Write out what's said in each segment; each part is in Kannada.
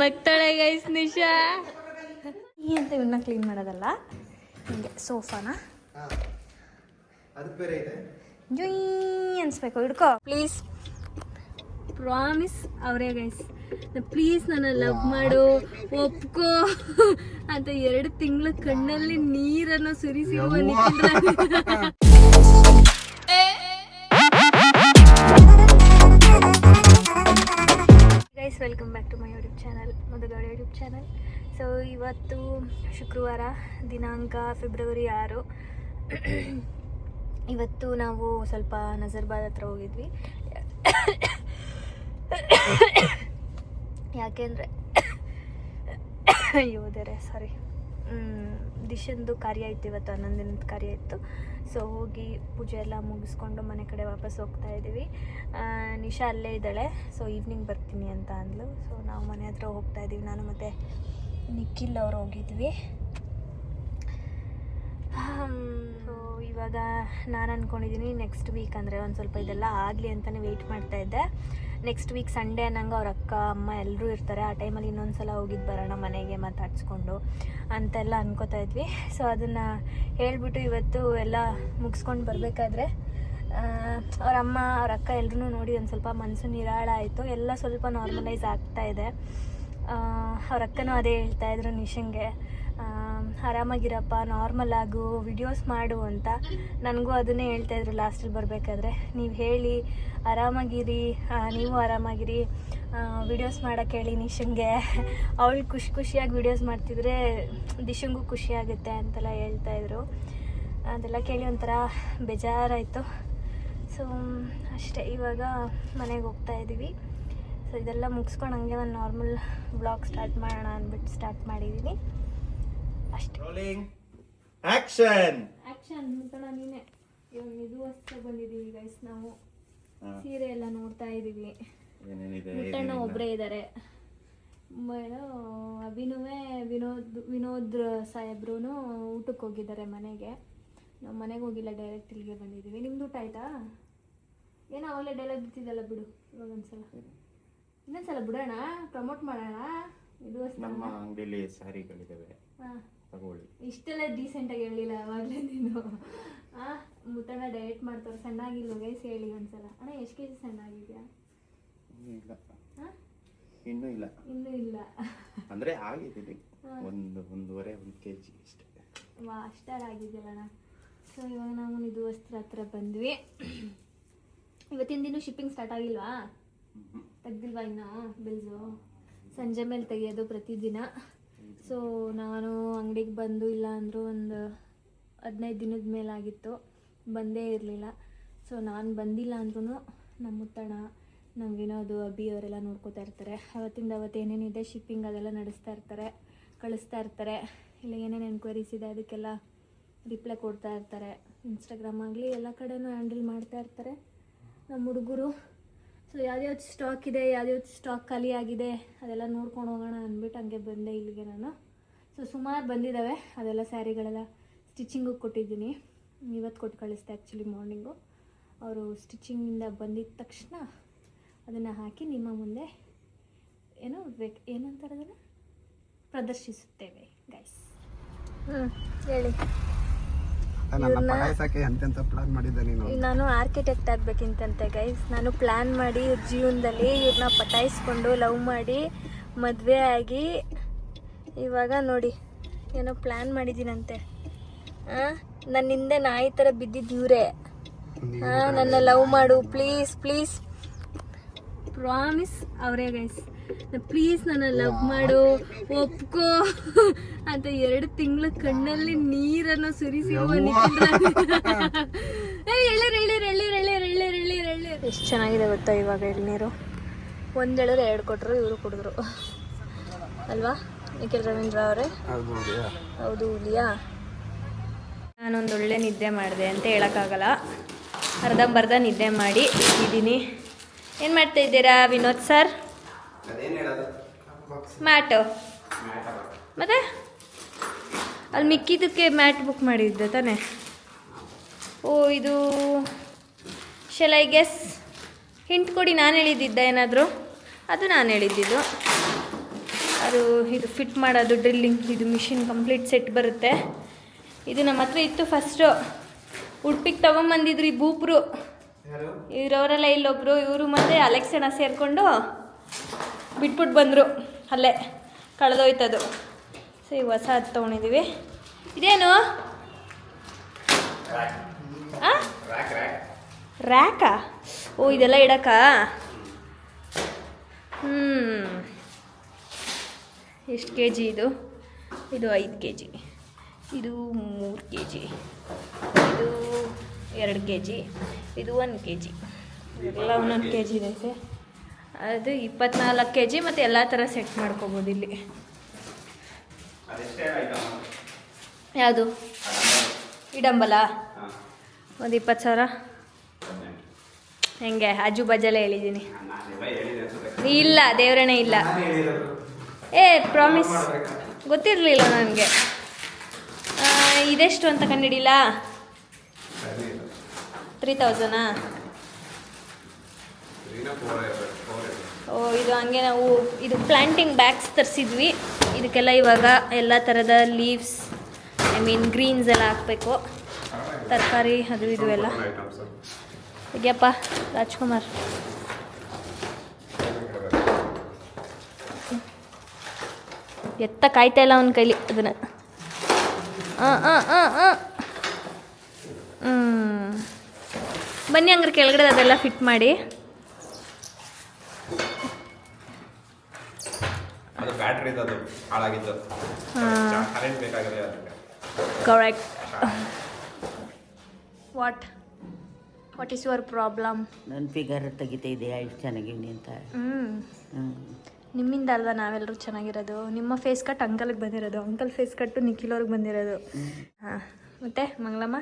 ನಗ್ತಾಳೆ ಗೈಸ್ ನಿಶಾ ಅಂತ ಇವನ್ನ ಕ್ಲೀನ್ ಮಾಡೋದಲ್ಲ ಹಿಂಗೆ ಸೋಫಾನ ಜುಯ್ ಅನ್ಸ್ಬೇಕು ಹಿಡ್ಕೋ ಪ್ಲೀಸ್ ಪ್ರಾಮಿಸ್ ಅವರೇ ಗೈಸ್ ಪ್ಲೀಸ್ ನನ್ನ ಲವ್ ಮಾಡು ಒಪ್ಕೋ ಅಂತ 2 ತಿಂಗಳ ಕಣ್ಣಲ್ಲಿ ನೀರನ್ನು ಸುರಿಸಿ guys welcome back to my YouTube channel Madhu Gowda YouTube channel. So ಇವತ್ತು ಶುಕ್ರವಾರ ದಿನಾಂಕ ಫೆಬ್ರವರಿ 6. ಇವತ್ತು ನಾವು ಸ್ವಲ್ಪ ನಜರ್ಬಾದ್ ಹತ್ರ ಹೋಗಿದ್ವಿ. ಯಾಕೆಂದರೆ ಯೋಧರೆ ಸಾರಿ ದಿಶಂದು ಕಾರ್ಯ ಇತ್ತು, ಇವತ್ತು 11 ದಿನದ ಕಾರ್ಯ ಇತ್ತು. ಸೊ ಹೋಗಿ ಪೂಜೆ ಎಲ್ಲ ಮುಗಿಸ್ಕೊಂಡು ಮನೆ ಕಡೆ ವಾಪಸ್ ಹೋಗ್ತಾ ಇದ್ದೀವಿ. ನಿಶಾ ಅಲ್ಲೇ ಇದ್ದಾಳೆ. ಸೊ ಈವ್ನಿಂಗ್ ಬರ್ತೀನಿ ಅಂತ ಅಂದ್ಲು. ಸೊ ನಾವು ಮನೆ ಹತ್ರ ಹೋಗ್ತಾ ಇದ್ದೀವಿ. ನಾನು ಮತ್ತು ನಿಖಿಲ್ ಅವರು ಹೋಗಿದ್ವಿ. ಸೊ ಇವಾಗ ನಾನು ಅಂದ್ಕೊಂಡಿದ್ದೀನಿ ನೆಕ್ಸ್ಟ್ ವೀಕ್ ಅಂದರೆ ಒಂದು ಸ್ವಲ್ಪ ಇದೆಲ್ಲ ಆಗಲಿ ಅಂತಲೇ ವೆಯ್ಟ್ ಮಾಡ್ತಾಯಿದ್ದೆ. ನೆಕ್ಸ್ಟ್ ವೀಕ್ ಸಂಡೇ ಅನ್ನಂಗೆ ಅವ್ರ ಅಕ್ಕ ಅಮ್ಮ ಎಲ್ಲರೂ ಇರ್ತಾರೆ. ಆ ಟೈಮಲ್ಲಿ ಇನ್ನೊಂದು ಸಲ ಹೋಗಿದ್ದು ಬರೋಣ ಮನೆಗೆ ಮಾತಾಡ್ಸ್ಕೊಂಡು ಅಂತೆಲ್ಲ ಅನ್ಕೋತಾ ಇದ್ವಿ. ಸೊ ಅದನ್ನು ಹೇಳಿಬಿಟ್ಟು ಇವತ್ತು ಎಲ್ಲ ಮುಗಿಸ್ಕೊಂಡು ಬರಬೇಕಾದ್ರೆ ಅವ್ರ ಅಮ್ಮ ಅವ್ರ ಅಕ್ಕ ಎಲ್ಲರೂ ನೋಡಿ ಒಂದು ಸ್ವಲ್ಪ ಮನಸ್ಸು ನಿರಾಳ ಆಯಿತು. ಎಲ್ಲ ಸ್ವಲ್ಪ ನಾರ್ಮಲೈಸ್ ಆಗ್ತಾಯಿದೆ. ಅವ್ರ ಅಕ್ಕನೂ ಅದೇ ಹೇಳ್ತಾಯಿದ್ರು ನಿಶಂಗೆ, ಆರಾಮಾಗಿರಪ್ಪ, ನಾರ್ಮಲ್ ಆಗು, ವಿಡಿಯೋಸ್ ಮಾಡು ಅಂತ. ನನಗೂ ಅದನ್ನೇ ಹೇಳ್ತಾಯಿದ್ರು ಲಾಸ್ಟಲ್ಲಿ ಬರಬೇಕಾದ್ರೆ, ನೀವು ಹೇಳಿ ಆರಾಮಾಗಿರಿ, ನೀವು ಆರಾಮಾಗಿರಿ, ವಿಡಿಯೋಸ್ ಮಾಡೋಕ್ಕೆ ಹೇಳಿ ನಿಶಂಗೆ, ಅವಳು ಖುಷಿಯಾಗಿ ವಿಡಿಯೋಸ್ ಮಾಡ್ತಿದ್ರೆ ದಿಶಂಗೂ ಖುಷಿಯಾಗುತ್ತೆ ಅಂತೆಲ್ಲ ಹೇಳ್ತಾಯಿದ್ರು. ಅದೆಲ್ಲ ಕೇಳಿ ಒಂಥರ ಬೇಜಾರಾಯಿತು. ಸೊ ಅಷ್ಟೇ, ಇವಾಗ ಮನೆಗೆ ಹೋಗ್ತಾ ಇದ್ದೀವಿ. ಸೊ ಇದೆಲ್ಲ ಮುಗಿಸ್ಕೊಂಡು ಹಂಗೆ ಒಂದು ನಾರ್ಮಲ್ ಬ್ಲಾಗ್ ಸ್ಟಾರ್ಟ್ ಮಾಡೋಣ ಅಂದ್ಬಿಟ್ಟು ಸ್ಟಾರ್ಟ್ ಮಾಡಿದ್ದೀನಿ ಅಷ್ಟೇ. ಆಕ್ಷನ್ ಮುಟ್ಟಣ ನೀನೆ. ಇವಾಗ ಇದು ಹೊಸ ಬಂದಿದ್ದೀವಿ ಗೈಸ್, ನಾವು ಸೀರೆ ಎಲ್ಲ ನೋಡ್ತಾ ಇದ್ದೀವಿ. ಮುಟ್ಟಣ್ಣ ಒಬ್ಬರೇ ಇದ್ದಾರೆ. ಅಭಿನುವೇ ವಿನೋದ್ ಸಾಹೇಬ್ರು ಊಟಕ್ಕೆ ಹೋಗಿದ್ದಾರೆ ಮನೆಗೆ. ನಾವು ಮನೆಗೆ ಹೋಗಿಲ್ಲ, ಡೈರೆಕ್ಟ್ ಇಲ್ಲಿಗೆ ಬಂದಿದ್ದೀವಿ. ನಿಮ್ದು ಊಟ ಆಯ್ತಾ? ಏನೋ ಅವಾಗಲೇ ಡೈಲಾಗ್ ಬಿಡ್ತಿದ್ದಲ್ಲ, ಬಿಡು ಇವಾಗ ಇನ್ನೊಂದ್ಸಲ ಬಿಡೋಣ, ಪ್ರಮೋಟ್ ಮಾಡೋಣ. ಇದು ನಮ್ಮ ಅಂಗಡಿಯಲ್ಲಿ ಸ್ಯಾರಿಗಳಿದ್ದಾವೆ, ತಗೊಳ್ಳಿ. ಇಷ್ಟೆಲ್ಲ ಡೀಸೆಂಟಾಗಿ ಹೇಳಿಲ್ಲ ಅವಾಗಲೇ ನೀನು. ಮುಟ್ಟಣ ಡಯಟ್ ಮಾಡ್ತಾರೆ, ಸಣ್ಣಾಗಿಲ್ವ ಗೈಸ್ ಹೇಳಿ ಒಂದ್ಸಲ. ಅಣ್ಣ ಎಷ್ಟು ಕೆಜಿ ಸಣ್ಣಾಗಿದ್ಯಾ? ಇನ್ನೂ ಇಲ್ಲ ಅಂದರೆ ಆಗಿದ್ದೀನಿ ಒಂದೂವರೆ kg ಅಷ್ಟೇ. ವಾ, ಅಷ್ಟಾಗಿದೆಯಲ್ಲಣ್ಣ. ಸೊ ಇವಾಗ ನಾವು ಇದು ವಸ್ತ್ರ ಹತ್ರ ಬಂದ್ವಿ. ಇವತ್ತಿನ ದಿನ ಶಿಪ್ಪಿಂಗ್ ಸ್ಟಾರ್ಟ್ ಆಗಿಲ್ವಾ? ತೆಗ್ದಿಲ್ವಾ ಇನ್ನೂ ಬಿಲ್ಸು? ಸಂಜೆ ಮೇಲೆ ತೆಗಿಯೋದು ಪ್ರತಿದಿನ. ಸೊ ನಾನು ಅಂಗಡಿಗೆ ಬಂದು ಇಲ್ಲ ಅಂದರೂ ಒಂದು 15 ದಿನದ ಮೇಲಾಗಿತ್ತು, ಬಂದೇ ಇರಲಿಲ್ಲ. ಸೊ ನಾನು ಬಂದಿಲ್ಲ ಅಂದ್ರೂ ನಮ್ಮ ಮುತ್ತಣ್ಣ, ನಮ್ಮ ವಿನೋದು, ಅಭಿ ಅವರೆಲ್ಲ ನೋಡ್ಕೋತಾ ಇರ್ತಾರೆ. ಅವತ್ತಿಂದ ಅವತ್ತು ಏನೇನಿದೆ ಶಿಪ್ಪಿಂಗ್ ಅದೆಲ್ಲ ನಡೆಸ್ತಾ ಇರ್ತಾರೆ, ಕಳಿಸ್ತಾ ಇರ್ತಾರೆ. ಇಲ್ಲ ಏನೇನು ಎನ್ಕ್ವೈರೀಸ್ ಇದೆ ಅದಕ್ಕೆಲ್ಲ ರಿಪ್ಲೈ ಕೊಡ್ತಾ ಇರ್ತಾರೆ. ಇನ್ಸ್ಟಾಗ್ರಾಮ್ ಆಗಲಿ ಎಲ್ಲ ಕಡೆನೂ ಹ್ಯಾಂಡಲ್ ಮಾಡ್ತಾ ಇರ್ತಾರೆ ನಮ್ಮ ಹುಡುಗರು. ಸೊ ಯಾವ್ದ್ಯಾವ್ದು ಸ್ಟಾಕ್ ಇದೆ, ಯಾವ್ದ್ಯಾವ್ದು ಸ್ಟಾಕ್ ಖಾಲಿ ಆಗಿದೆ ಅದೆಲ್ಲ ನೋಡ್ಕೊಂಡು ಹೋಗೋಣ ಅಂದ್ಬಿಟ್ಟು ಹಂಗೆ ಬಂದೆ ಇಲ್ಲಿಗೆ ನಾನು. ಸೊ ಸುಮಾರು ಬಂದಿದ್ದಾವೆ, ಅದೆಲ್ಲ ಸ್ಯಾರಿಗಳೆಲ್ಲ ಸ್ಟಿಚಿಂಗಿಗೆ ಕೊಟ್ಟಿದ್ದೀನಿ. ಇವತ್ತು ಕೊಟ್ಟು ಕಳಿಸ್ದೆ ಆ್ಯಕ್ಚುಲಿ ಮಾರ್ನಿಂಗು. ಅವರು ಸ್ಟಿಚಿಂಗಿಂದ ಬಂದಿದ್ದ ತಕ್ಷಣ ಅದನ್ನು ಹಾಕಿ ನಿಮ್ಮ ಮುಂದೆ ಏನಂತಾರೆ ಅದನ್ನು ಪ್ರದರ್ಶಿಸುತ್ತೇವೆ ಗೈಸ್. ಹೇಳಿ. ನಾನು ಆರ್ಕಿಟೆಕ್ಟ್ ಆಗಬೇಕಿಂತಂತೆ ಗೈಸ್. ನಾನು ಪ್ಲ್ಯಾನ್ ಮಾಡಿ ಜೀವನದಲ್ಲಿ ಇವ್ರನ್ನ ಪಟಾಯಿಸ್ಕೊಂಡು ಲವ್ ಮಾಡಿ ಮದುವೆ ಆಗಿ ಇವಾಗ ನೋಡಿ ಏನೋ ಪ್ಲ್ಯಾನ್ ಮಾಡಿದ್ದೀನಂತೆ. ನನ್ನ ಹಿಂದೆ ನಾಯಿ ಥರ ಬಿದ್ದಿದ್ದು ಇವರೇ. ನನ್ನ ಲವ್ ಮಾಡು ಪ್ಲೀಸ್ ಪ್ಲೀಸ್, ಪ್ರಾಮಿಸ್ ಅವರೇ ಗೈಸ್. ಪ್ಲೀಸ್ ನನ್ನ ಲವ್ ಮಾಡು, ಒಪ್ಕೋ ಅಂತ 2 ತಿಂಗಳ ಕಣ್ಣಲ್ಲಿ ನೀರನ್ನು ಸುರಿಸಿ ಎಷ್ಟು ಚೆನ್ನಾಗಿದೆ ಗೊತ್ತಾ ಇವಾಗ ಎಳ್ನೀರು. 1 ಎಳರು 2 ಕೊಟ್ಟರು, ಇವರು ಕುಡಿದ್ರು ಅಲ್ವಾ ನಿಖಿಲ್ ರವೀಂದ್ರ ಅವರೇ? ಹೌದು ಹುಲಿಯಾ. ನಾನೊಂದು ಒಳ್ಳೆ ನಿದ್ದೆ ಮಾಡಿದೆ ಅಂತ ಹೇಳೋಕ್ಕಾಗಲ್ಲ. ಅರ್ಧಂಬರ್ಧ ನಿದ್ದೆ ಮಾಡಿ ಇದ್ದೀನಿ. ಏನು ಮಾಡ್ತಾ ಇದ್ದೀರಾ ವಿನೋದ್ ಸರ್? ಮ್ಯಾಟು ಮತ್ತೆ ಅಲ್ಲಿ ಮಿಕ್ಕಿದ್ದಕ್ಕೆ ಮ್ಯಾಟ್ ಬುಕ್ ಮಾಡಿದ್ದೆ ತಾನೇ? ಓ ಇದು ಶೆಲ್ ಐ ಗೆಸ್ ಹಿಂಟ್ ಕೊಡಿ. ನಾನು ಹೇಳಿದ್ದಿದ್ದ ಏನಾದರೂ? ಅದು ನಾನು ಹೇಳಿದ್ದಿದ್ದು. ಇದು ಫಿಟ್ ಮಾಡೋದು ಡ್ರಿಲ್ಲಿಂಗ್ ಇದು ಮಿಷಿನ್ ಕಂಪ್ಲೀಟ್ ಸೆಟ್ ಬರುತ್ತೆ. ಇದು ನಮ್ಮ ಹತ್ರ ಇತ್ತು ಫಸ್ಟು. ಉಡುಪಿಗೆ ತೊಗೊಂಬಂದಿದ್ರು ಈ ಬೂಪ್ರು ಇರೋರೆಲ್ಲ ಇಲ್ಲೊಬ್ರು ಇವರು ಮತ್ತು ಅಲೆಕ್ಸಣ್ಣ ಸೇರಿಕೊಂಡು ಬಿಟ್ಬಿಟ್ಟು ಬಂದರು. ಅಲ್ಲೇ ಕಳೆದೋಯ್ತದು. ಸೊ ಈ ಹೊಸ ಅದು ತೊಗೊಂಡಿದ್ದೀವಿ. ಇದೇನು ರ್ಯಾಕಾ? ಓ ಇದೆಲ್ಲ ಇಡಕ್ಕಾ? ಎಷ್ಟು ಕೆ ಜಿ ಇದು? ಇದು 5 kg, ಇದು 3 kg, ಇದು 2 kg, ಇದು 1 kg. ಎಲ್ಲ ಒಂದೊಂದು kg ಇದೆ. ಅದು 24 kg ಮತ್ತು ಎಲ್ಲ ಥರ ಸೆಟ್ ಮಾಡ್ಕೋಬೋದು ಇಲ್ಲಿ. ಯಾವುದು ಇಡಂಬಲ? ಒಂದು 20,000. ಹೆಂಗೆ ಆಜು ಬಾಜೆಲ್ಲ ಹೇಳಿದ್ದೀನಿ. ಇಲ್ಲ ದೇವರಣೆ ಇಲ್ಲ. ಪ್ರಾಮಿಸ್ ಗೊತ್ತಿರಲಿಲ್ಲ ನನಗೆ. ಇದೆಷ್ಟು ಅಂತ ಕಂಡಿಡಿಲ್ಲ. 3,000. ಓ ಇದು ಹಂಗೆ ನಾವು ಇದು ಪ್ಲ್ಯಾಂಟಿಂಗ್ ಬ್ಯಾಗ್ಸ್ ತರಿಸಿದ್ವಿ. ಇದಕ್ಕೆಲ್ಲ ಇವಾಗ ಎಲ್ಲ ಥರದ ಲೀವ್ಸ್ ಗ್ರೀನ್ಸ್ ಎಲ್ಲ ಹಾಕಬೇಕು. ತರಕಾರಿ ಅದು ಇದು ಎಲ್ಲ. ಹೇಗೆಯಪ್ಪ ರಾಜ್ಕುಮಾರ್? ಎತ್ತ ಕಾಯ್ತಾ ಇಲ್ಲ ಅವನ ಕೈಲಿ ಅದನ್ನು. ಬನ್ನಿ ಹಂಗಾರೆ ಕೆಳಗಡೆ ಅದೆಲ್ಲ ಫಿಟ್ ಮಾಡಿ. Correct. What is your problem? ನನ್ನ ಫಿಗರ್ ತೆಗಿತಾ ಇದೆಯಾ ಇಷ್ಟು ಚೆನ್ನಾಗಿವ್ನಿ ಅಂತ. ನಿಮ್ಮಿಂದ ಅಲ್ವಾ ನಾವೆಲ್ಲರೂ ಚೆನ್ನಾಗಿರೋದು. ನಿಮ್ಮ ಫೇಸ್ ಕಟ್ ಅಂಕಲ್ಗೆ ಬಂದಿರೋದು, ಅಂಕಲ್ ಫೇಸ್ ಕಟ್ಟು ನಿಖಿಲವ್ರಿಗೆ ಬಂದಿರೋದು. ಹಾಂ ಮತ್ತೆ ಮಂಗಳಮ್ಮ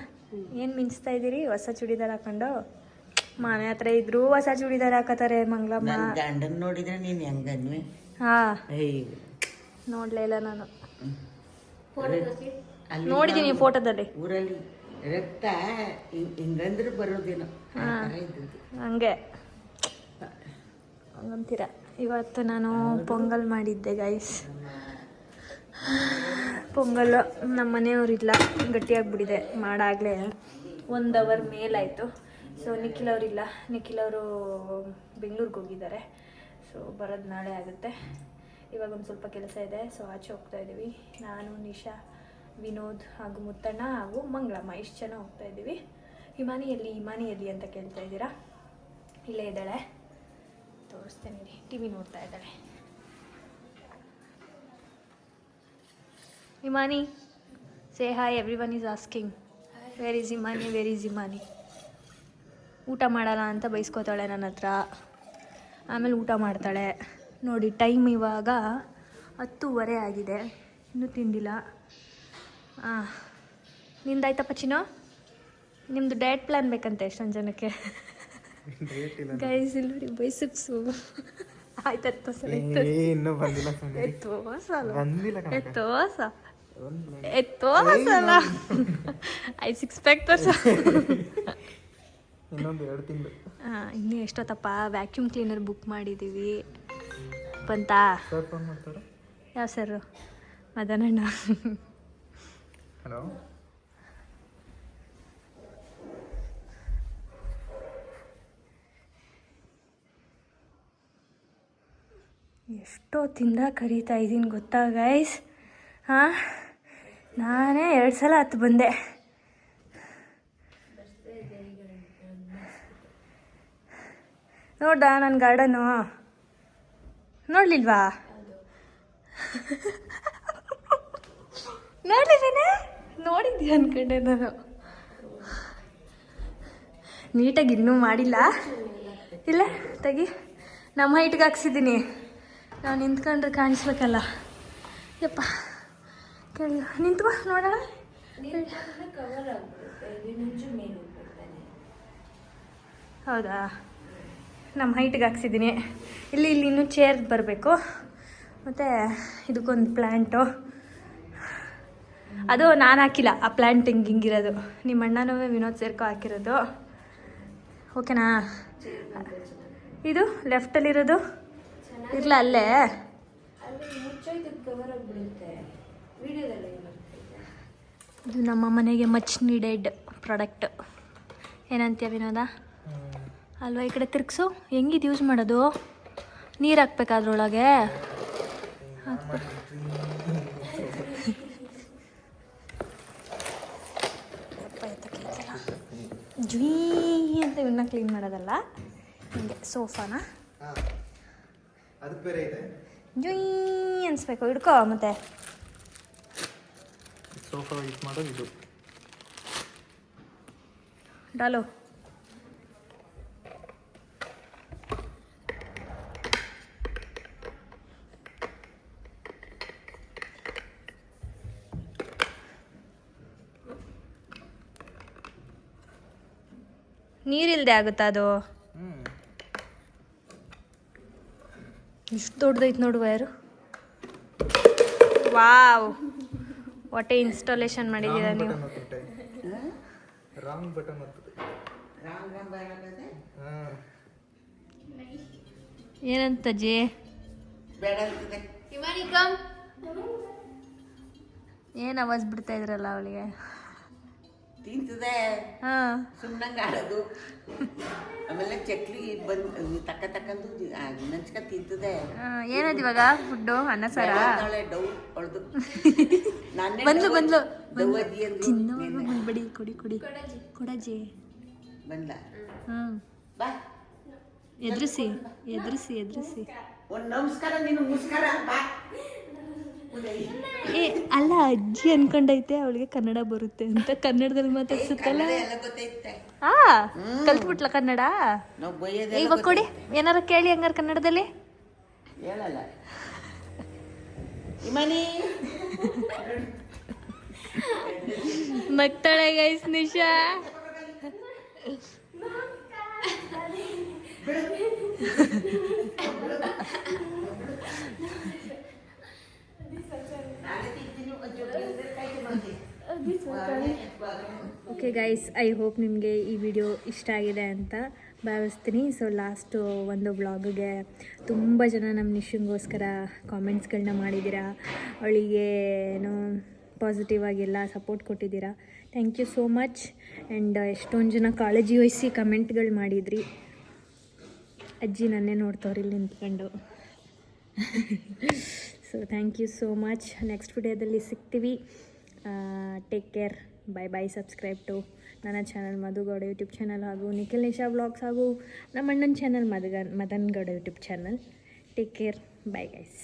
ಏನು ಮಿಂಚ್ತಾ ಇದ್ದೀರಿ? ಹೊಸ ಚೂಡಿದಾರ್ ಹಾಕೊಂಡು ಮನೆ ಹತ್ರ ಇದ್ರು ಹೊಸ ಚೂಡಿದಾರ್ ಹಾಕತಾರೆ ಮಂಗಳಮ್ಮ. ಗಂಡನ್ ನೋಡಿದ್ರೆ ನೀನು ಹೆಂಗನ್ವಿ? ಹಾಂ ನೋಡಲೇ ಇಲ್ಲ ನಾನು. ನೋಡಿದ್ದೀನಿ ಫೋಟೋದಲ್ಲಿ. ಊರಲ್ಲಿ ರಕ್ತ ಹಿಂಗಂದ್ರೆ ಬರೋದೇನೋ ಹಂಗೆ ಹಂಗಂತೀರ. ಇವತ್ತು ನಾನು ಪೊಂಗಲ್ ಮಾಡಿದ್ದೆ ಗೈಸ್. ಪೊಂಗಲ್ ನಮ್ಮ ಮನೆಯವರಿಲ್ಲ, ಗಟ್ಟಿಯಾಗಿಬಿಟ್ಟಿದೆ ಮಾಡಾಗಲೇ 1 hour ಮೇಲಾಯಿತು. ಸೊ ನಿಖಿಲ್ ಅವರಿಲ್ಲ, ನಿಖಿಲ್ ಅವರು ಬೆಂಗಳೂರಿಗೆ ಹೋಗಿದ್ದಾರೆ. ಸೊ ಬರೋದು ನಾಳೆ ಆಗುತ್ತೆ. ಇವಾಗ ಒಂದು ಸ್ವಲ್ಪ ಕೆಲಸ ಇದೆ, ಸೊ ಆಚೆ ಹೋಗ್ತಾ ಇದ್ದೀವಿ. ನಾನು, ನಿಶಾ, ವಿನೋದ್ ಹಾಗೂ ಮುತ್ತಣ್ಣ ಹಾಗೂ ಮಂಗಳಮ್ಮ ಇಷ್ಟು ಜನ ಹೋಗ್ತಾ ಇದ್ದೀವಿ. ಹಿಮಾನಿ ಎಲ್ಲಿ ಅಂತ ಕೇಳ್ತಾ ಇದ್ದೀರಾ? ಇಲ್ಲೇ ಇದ್ದಾಳೆ, ತೋರಿಸ್ತೇನೆ ರೀ. ಟಿವಿ ನೋಡ್ತಾ ಇದ್ದಾಳೆ. Himani say hi. Everyone is asking where is Himani. ಊಟ ಮಾಡಲ್ಲ ಅಂತ ಬೈಸ್ಕೋತಾಳೆ ನನ್ನ ಹತ್ರ. ಆಮೇಲೆ ಊಟ ಮಾಡ್ತಾಳೆ. ನೋಡಿ ಟೈಮ್ ಇವಾಗ 10:30 ಆಗಿದೆ, ಇನ್ನೂ ತಿಂದಿಲ್ಲ. ನಿಂದಾಯ್ತಪ್ಪ ಚಿನ್ನೋ? ನಿಮ್ಮದು ಡಯಟ್ ಪ್ಲ್ಯಾನ್ ಬೇಕಂತೆ ಎಷ್ಟೊಂದು ಜನಕ್ಕೆ. ಗೈಸ್ ಇಲ್ಲಿ ಬೈಸಿಪ್ಸು ಆಯ್ತು ಸಲ ಐ 6 ಪ್ಯಾಕ್ ತೋರ್ಸ. ಇನ್ನೊಂದು 2 ತಿಂಗಳು. ಇನ್ನೂ ಎಷ್ಟೊತ್ತಪ್ಪ? ವ್ಯಾಕ್ಯೂಮ್ ಕ್ಲೀನರ್ ಬುಕ್ ಮಾಡಿದ್ದೀವಿ ಬಂತ. ಸರ್ ಫೋನ್ ಮಾಡ್ತಾರೆ. ಯಾವ ಸರ್? ಮದನಣ್ಣ. ಹಲೋ. ಎಷ್ಟೊತ್ತಿಂದ ಕರೀತಾ ಇದ್ದೀನಿ ಗೊತ್ತಾ ಗೈಸ್? ನಾನೇ 2 ಸಲ ಹತ್ತು ಬಂದೆ. ನೋಡ್ದ ನನ್ನ ಗಾರ್ಡನ್ನು? ನೋಡ್ಲಿಲ್ವಾ? ನೋಡ್ಲಿದ್ದೇನೆ, ನೋಡಿದ್ಯಾ ಅನ್ಕೊಂಡೆ ನಾನು. ನೀಟಾಗಿ ಇನ್ನೂ ಮಾಡಿಲ್ಲ. ಇಲ್ಲ ತೆಗಿ, ನಮ್ಮ ಹೈಟ್ಗೆ ಹಾಕ್ಸಿದ್ದೀನಿ. ನಾವು ನಿಂತ್ಕೊಂಡ್ರೆ ಕಾಣಿಸ್ಬೇಕಲ್ಲ. ಯಪ್ಪ ಕೇಳಿ ನಿಂತ್ಕೋ ನೋಡೋಣ. ಹೌದಾ? ನಮ್ಮ ಹೈಟ್ಗೆ ಹಾಕ್ಸಿದ್ದೀನಿ. ಇಲ್ಲಿ ಇನ್ನೂ ಚೇರ್ ಬರಬೇಕು. ಮತ್ತು ಇದಕ್ಕೊಂದು ಪ್ಲ್ಯಾಂಟು, ಅದು ನಾನು ಹಾಕಿಲ್ಲ. ಆ ಪ್ಲ್ಯಾಂಟ್ ಹಿಂಗಿರೋದು ನಿಮ್ಮ ಅಣ್ಣನೂ ವಿನೋದ್ ಸೇರ್ಕೊ ಹಾಕಿರೋದು. ಓಕೆನಾ? ಇದು ಲೆಫ್ಟಲ್ಲಿರೋದು ಇರಲ್ಲ ಅಲ್ಲೇ. ಇದು ನಮ್ಮ ಮನೆಗೆ ಮಚ್ ನೀಡೆಡ್ ಪ್ರಾಡಕ್ಟ್. ಏನಂತೀಯ ವಿನೋದ? ಅಲ್ವಾ? ಈ ಕಡೆ ತಿರ್ಗ್ಸು. ಹೆಂಗಿದು ಯೂಸ್ ಮಾಡೋದು? ನೀರು ಹಾಕ್ಬೇಕಾದ್ರೊಳಗೆ ಜೀ ಅಂತ ಇವನ್ನ ಕ್ಲೀನ್ ಮಾಡೋದಲ್ಲ, ಹಿಂಗೆ ಸೋಫಾನ ಅದಕ್ಕೆ ಬೇರೆ ಇದೆ. ಜುಯ್ ಅನ್ಸ್ಬೇಕು. ಹಿಡ್ಕೋ ಮತ್ತೆ. ಸೋಫಾ ಯೂಸ್ ಮಾಡೋದು ಇದು. ಡಾಲು. ನೀರಿಲ್ದೆ ಆಗುತ್ತಾ ಅದು? ಇಷ್ಟು ದೊಡ್ಡದೈತೆ ನೋಡು ವೈರು. ವಾವ್, ವಾಟೆ ಇನ್ಸ್ಟಾಲೇಷನ್ ಮಾಡಿದ್ದೀರಾ ನೀವು. ರಾಂಗ್ ಬಟನ್ ಒತ್ತಿದೆ. ಏನಂತ ಜೇ? ಬೇಡ ಅಂತಿದೆ. ಏನು ಅವಾಜ್ ಬಿಡ್ತಾ ಇದ್ರಲ್ಲ ಅವಳಿಗೆ? ತಿಂತದೆ ಹಾಂ, ಸುಮ್ಮನಂಗೆ ಆಡೋದು. ಆಮೇಲೆ ಚಕ್ಲಿ ಬಂದು ತಕ್ಕಂದು ನಂಚ್ಕ ತಿಂತದೆ. ಏನದು ಇವಾಗ ಫುಡ್ಡು? ಅನ್ನ ಸಾರ? ಡೌ ಹೊಳ್ದು ಬಂದ್ಲು ಬಂದ್ಲು ದೌವಜ್ಜಿ ಅಂದ್ರು ಚಿನ್ನವರೆಗೂ ಬಂದ್ಬಿಡಿ. ಕೊಡಿ ಕೊಡಿ ಕೊಡಜ್ಜಿ. ಬಂದ್ಲ. ಹಾಂ, ಬಾ ಎದುರಿಸಿ ಎದುರಿಸಿ ಎದುರಿಸಿ. ಒಂದು ನಮಸ್ಕಾರ, ನೀನು ಮುಸ್ಕಾರ ಬಾ. ಏ ಅಲ್ಲ, ಅಜ್ಜಿ ಅನ್ಕೊಂಡೈತೆ ಅವಳಿಗೆ ಕನ್ನಡ ಬರುತ್ತೆ ಅಂತ. ಕನ್ನಡದಲ್ಲಿ ಮಾತಾಡ್ಸುತ್ತಲ್ಲ. ಎಲ್ಲ ಗೊತ್ತೈತೆ. ಕಲ್ತ್ಬಿಟ್ಲ ಕನ್ನಡ? ನಾವು ಬೈಯೋದೆಲ್ಲ ಇವಾಗ ಕೊಡಿ, ಏನಾರ ಕೇಳಿ ಹಂಗಾರೆ ಕನ್ನಡದಲ್ಲಿ. ಹೇಳಲ್ಲ ಇಮನಿ. ನಗ್ತಾಳೆ guys Nisha. Okay guys, I hope ನಿಮಗೆ ಈ ವಿಡಿಯೋ ಇಷ್ಟ ಆಗಿದೆ ಅಂತ ಭಾವಿಸ್ತೀನಿ. ಸೊ ಲಾಸ್ಟು ಒಂದು ವ್ಲಾಗ್ಗೆ ತುಂಬ ಜನ ನಮ್ಮ ನಿಶಂಗೋಸ್ಕರ ಕಾಮೆಂಟ್ಸ್ಗಳನ್ನ ಮಾಡಿದ್ದೀರಾ. ಅವಳಿಗೆ ಏನೋ ಪಾಸಿಟಿವ್ ಆಗೆಲ್ಲ ಸಪೋರ್ಟ್ ಕೊಟ್ಟಿದ್ದೀರಾ. Thank you so much. And ಎಷ್ಟೊಂದು ಜನ ಕಾಳಜಿ ವಹಿಸಿ ಕಮೆಂಟ್ಗಳು ಮಾಡಿದ್ರಿ. ಅಜ್ಜಿ ನನ್ನೇ ನೋಡ್ತವ್ರಿ ಇಲ್ಲಿ ನಿಂತ್ಕೊಂಡು. So thank you so much. Next ವಿಡಿಯೋದಲ್ಲಿ ಸಿಗ್ತೀವಿ. Take care. Bye bye. Subscribe to ನನ್ನ ಚಾನಲ್ ಮಧುಗೌಡ ಯೂಟ್ಯೂಬ್ ಚಾನಲ್ ಹಾಗೂ ನಿಖಿಲ್ ನಿಶಾ ವ್ಲಾಗ್ಸ್ ಹಾಗೂ ನಮ್ಮ ಅಣ್ಣನ channel Madan Gowda YouTube channel. Take care. Bye guys.